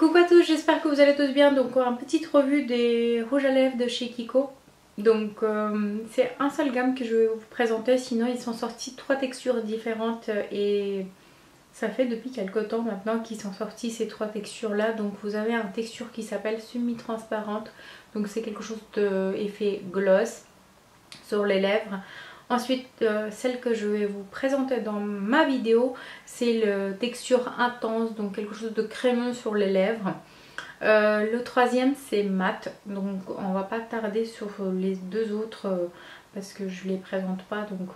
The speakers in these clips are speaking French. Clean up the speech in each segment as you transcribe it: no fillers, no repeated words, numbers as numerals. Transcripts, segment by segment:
Coucou à tous, j'espère que vous allez tous bien. Donc une petite revue des rouges à lèvres de chez Kiko. Donc c'est un seul gamme que je vais vous présenter, sinon ils sont sortis 3 textures différentes et ça fait depuis quelques temps maintenant qu'ils sont sortis ces 3 textures là. Donc vous avez une texture qui s'appelle semi-transparente, donc c'est quelque chose d'effet gloss sur les lèvres. Ensuite, celle que je vais vous présenter dans ma vidéo, c'est la texture intense, donc quelque chose de crémeux sur les lèvres. Le troisième, c'est mat, donc on va pas tarder sur les deux autres parce que je les présente pas, donc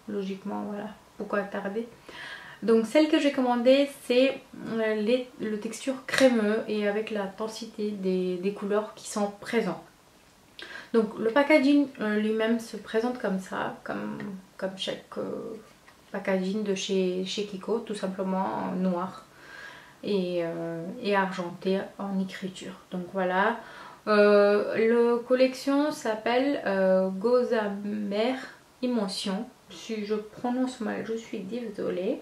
logiquement, voilà, pourquoi tarder. Donc celle que j'ai commandée, c'est le texture crémeux et avec la densité des couleurs qui sont présentes. Donc le packaging lui-même se présente comme ça, comme chaque packaging de chez Kiko, tout simplement en noir et argenté en écriture. Donc voilà, la collection s'appelle Gossamer Emotion. Si je prononce mal, je suis désolée.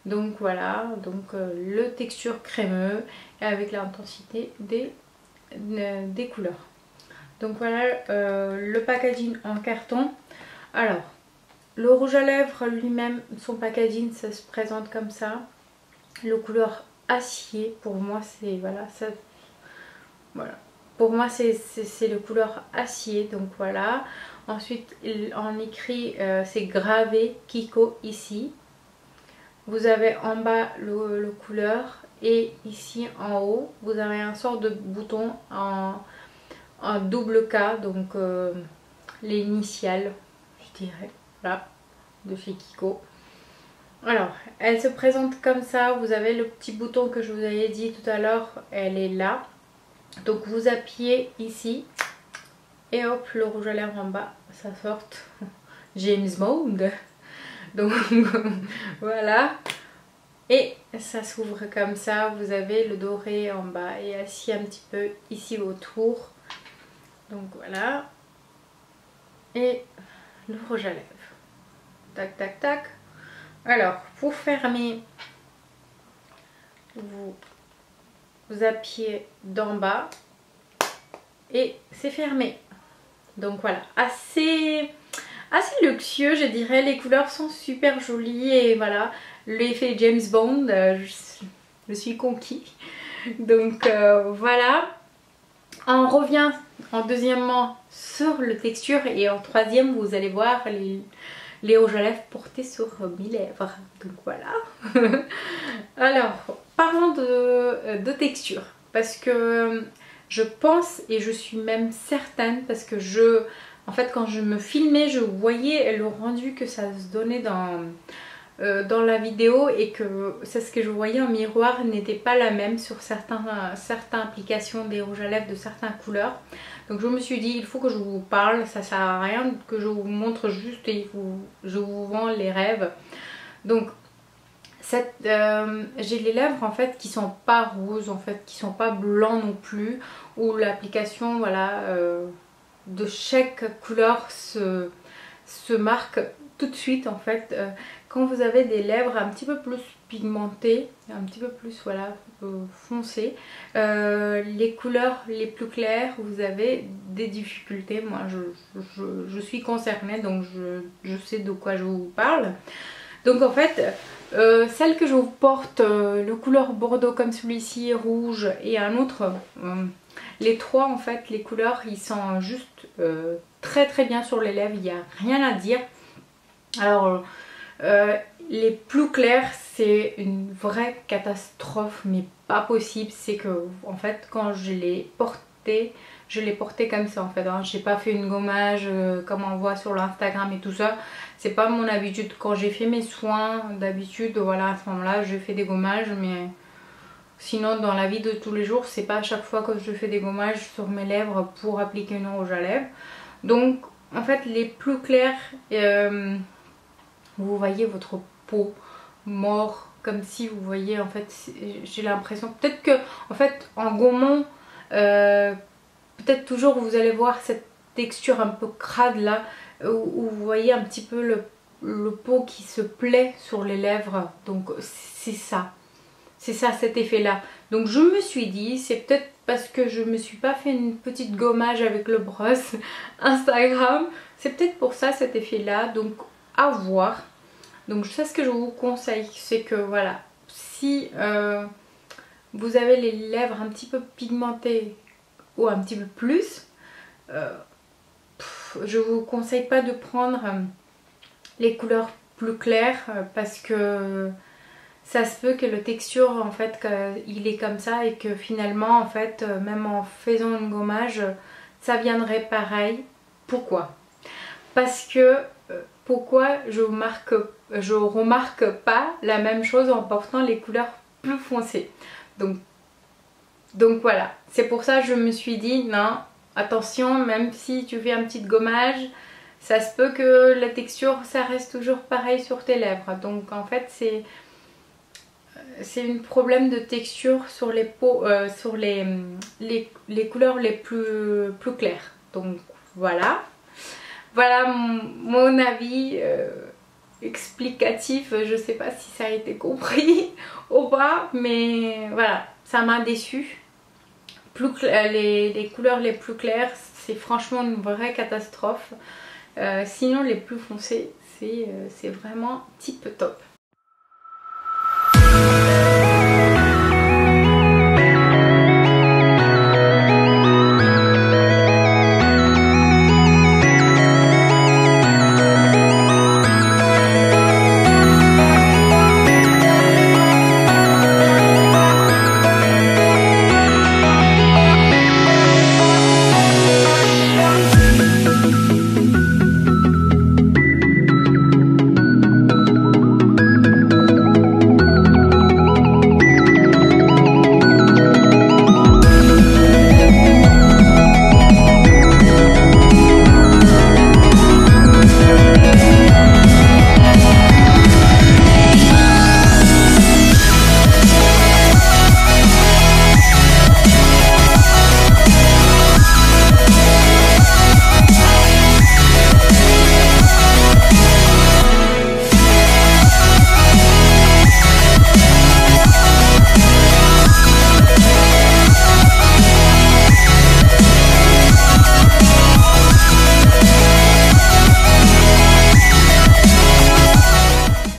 Donc voilà, donc le texture crémeux et avec l'intensité des couleurs. Donc voilà le packaging en carton. Alors, le rouge à lèvres lui-même, son packaging, ça se présente comme ça. Le couleur acier, pour moi c'est voilà, ça, voilà. Pour moi c'est le couleur acier, donc voilà. Ensuite on écrit, c'est gravé Kiko ici. Vous avez en bas le couleur et ici en haut vous avez un sort de bouton en double K, donc les initiales, je dirais, là, de chez Kiko. Alors, elle se présente comme ça. Vous avez le petit bouton que je vous avais dit tout à l'heure, elle est là. Donc vous appuyez ici et hop, le rouge à lèvres en bas, ça sort. James Bond. Donc voilà. Et ça s'ouvre comme ça. Vous avez le doré en bas et assis un petit peu ici autour. Donc voilà, et le rouge à lèvres, tac tac tac. Alors pour fermer, vous appuyez d'en bas et c'est fermé. Donc voilà, assez luxueux je dirais, les couleurs sont super jolies et voilà, l'effet James Bond, je suis conquis. Donc voilà. On revient en deuxièmement sur le texture et en troisième vous allez voir les rouges à lèvres portés sur mes lèvres. Donc voilà. Alors parlons de texture, parce que je pense et je suis même certaine, parce que en fait quand je me filmais je voyais le rendu que ça se donnait dans la vidéo et que c'est ce que je voyais en miroir n'était pas la même sur certaines applications des rouges à lèvres de certaines couleurs. Donc je me suis dit il faut que je vous parle, ça sert à rien que je vous montre juste et je vous vends les rêves. Donc j'ai les lèvres en fait qui sont pas roses, en fait qui sont pas blancs non plus, où l'application voilà de chaque couleur se marque tout de suite en fait. Quand vous avez des lèvres un petit peu plus pigmentées, un petit peu plus voilà foncées, les couleurs les plus claires, vous avez des difficultés. Moi je suis concernée, donc je sais de quoi je vous parle. Donc en fait celle que je vous porte, le couleur bordeaux comme celui-ci, rouge et un autre, les trois en fait les couleurs ils sont juste très très bien sur les lèvres, il n'y a rien à dire. Alors les plus clairs c'est une vraie catastrophe, mais pas possible. C'est que en fait quand je l'ai porté comme ça en fait, hein. J'ai pas fait une gommage comme on voit sur l'Instagram et tout ça. C'est pas mon habitude. Quand j'ai fait mes soins d'habitude, voilà, à ce moment là je fais des gommages, mais sinon dans la vie de tous les jours c'est pas à chaque fois que je fais des gommages sur mes lèvres pour appliquer une rouge à lèvres. Donc en fait les plus clairs, vous voyez votre peau mort, comme si vous voyez en fait, j'ai l'impression peut-être que en fait en gommant peut-être toujours vous allez voir cette texture un peu crade là, où vous voyez un petit peu le peau qui se plaît sur les lèvres. Donc c'est ça, c'est ça, cet effet là. Donc je me suis dit, c'est peut-être parce que je me suis pas fait une petite gommage avec le brosse Instagram, c'est peut-être pour ça cet effet là, donc à voir. Donc c'est ce que je vous conseille, c'est que voilà, si vous avez les lèvres un petit peu pigmentées ou un petit peu plus, je vous conseille pas de prendre les couleurs plus claires parce que ça se peut que la texture en fait il est comme ça et que finalement en fait même en faisant une gommage ça viendrait pareil. Pourquoi? Parce que pourquoi je remarque pas la même chose en portant les couleurs plus foncées. Donc voilà, c'est pour ça que je me suis dit non, attention, même si tu fais un petit gommage, ça se peut que la texture ça reste toujours pareil sur tes lèvres. Donc en fait c'est un problème de texture sur les peaux, sur les couleurs les plus claires. Donc voilà. Voilà mon avis explicatif. Je sais pas si ça a été compris ou pas, mais voilà, ça m'a déçue. Les couleurs les plus claires, c'est franchement une vraie catastrophe. Sinon les plus foncées, c'est vraiment tip top.